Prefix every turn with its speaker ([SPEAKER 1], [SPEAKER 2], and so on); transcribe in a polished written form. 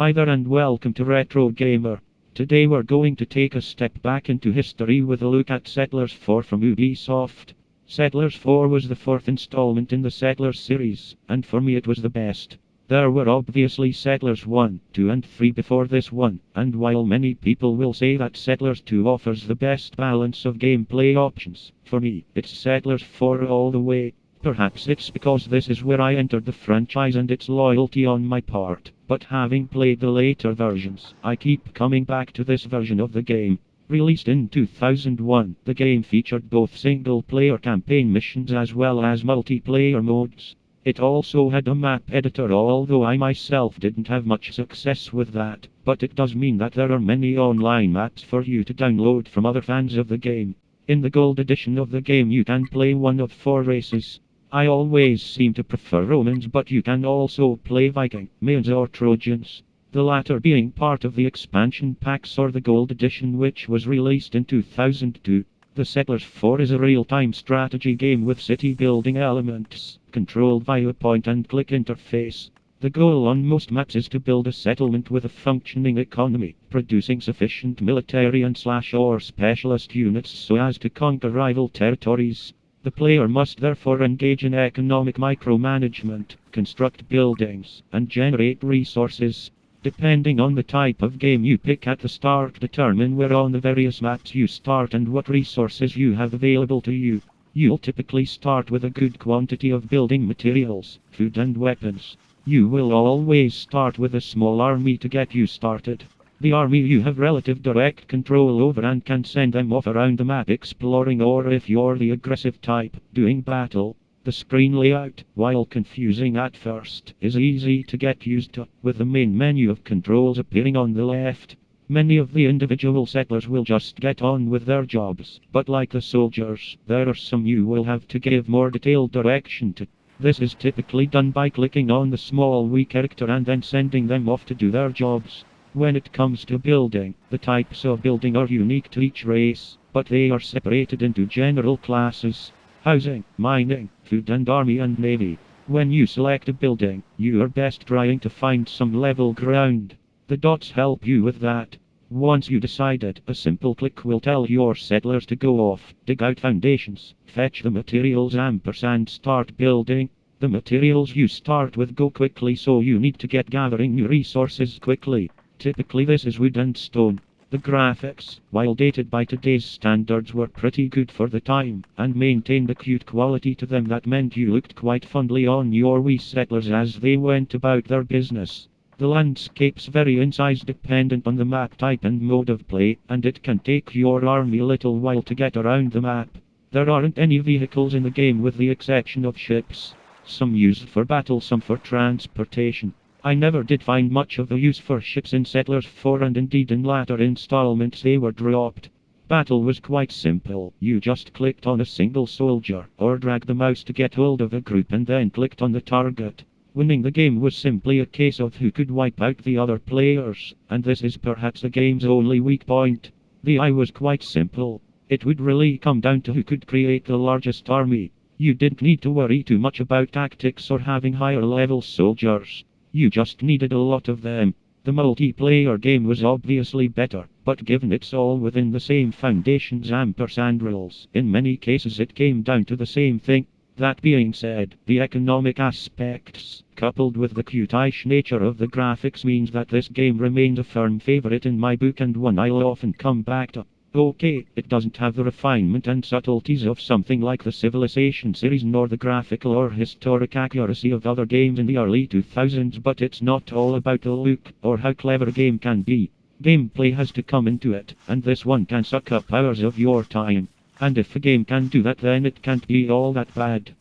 [SPEAKER 1] Hi there and welcome to Retro Gamer. Today we're going to take a step back into history with a look at Settlers IV from UBI Soft. Settlers IV was the fourth installment in the Settlers series, and for me it was the best. There were obviously Settlers 1, 2 and 3 before this one, and while many people will say that Settlers 2 offers the best balance of gameplay options, for me, it's Settlers 4 all the way. Perhaps it's because this is where I entered the franchise and it's loyalty on my part, but having played the later versions, I keep coming back to this version of the game. Released in 2001, the game featured both single-player campaign missions as well as multiplayer modes. It also had a map editor, although I myself didn't have much success with that, but it does mean that there are many online maps for you to download from other fans of the game. In the Gold edition of the game you can play one of 4 races. I always seem to prefer Romans, but you can also play Viking, Mayans or Trojans, the latter being part of the expansion packs or the Gold edition, which was released in 2002. The Settlers IV is a real-time strategy game with city-building elements, controlled via a point-and-click interface. The goal on most maps is to build a settlement with a functioning economy, producing sufficient military and or specialist units so as to conquer rival territories. The player must therefore engage in economic micromanagement, construct buildings, and generate resources. Depending on the type of game you pick at the start determine where on the various maps you start and what resources you have available to you. You'll typically start with a good quantity of building materials, food and weapons. You will always start with a small army to get you started. The army you have relative direct control over and can send them off around the map exploring, or if you're the aggressive type, doing battle. The screen layout, while confusing at first, is easy to get used to, with the main menu of controls appearing on the left. Many of the individual settlers will just get on with their jobs, but like the soldiers, there are some you will have to give more detailed direction to. This is typically done by clicking on the small Wii character and then sending them off to do their jobs. When it comes to building, the types of building are unique to each race, but they are separated into general classes: housing, mining, food and army and navy. When you select a building, you are best trying to find some level ground. The dots help you with that. Once you decided, a simple click will tell your settlers to go off, dig out foundations, fetch the materials and start building. The materials you start with go quickly, so you need to get gathering new resources quickly. Typically this is wood and stone. The graphics, while dated by today's standards, were pretty good for the time, and maintained a cute quality to them that meant you looked quite fondly on your Wii settlers as they went about their business. The landscapes vary in size dependent on the map type and mode of play, and it can take your army a little while to get around the map. There aren't any vehicles in the game with the exception of ships. Some used for battle, some for transportation. I never did find much of the use for ships in Settlers IV, and indeed in latter installments they were dropped. Battle was quite simple. You just clicked on a single soldier, or dragged the mouse to get hold of a group and then clicked on the target. Winning the game was simply a case of who could wipe out the other players, and this is perhaps the game's only weak point. The AI was quite simple. It would really come down to who could create the largest army. You didn't need to worry too much about tactics or having higher level soldiers. You just needed a lot of them. The multiplayer game was obviously better, but given it's all within the same foundations and rules, in many cases it came down to the same thing. That being said, the economic aspects, coupled with the cute-ish nature of the graphics, means that this game remains a firm favorite in my book and one I'll often come back to. Okay, it doesn't have the refinement and subtleties of something like the Civilization series, nor the graphical or historic accuracy of other games in the early 2000s, but it's not all about the look, or how clever a game can be. Gameplay has to come into it, and this one can suck up hours of your time. And if a game can do that, then it can't be all that bad.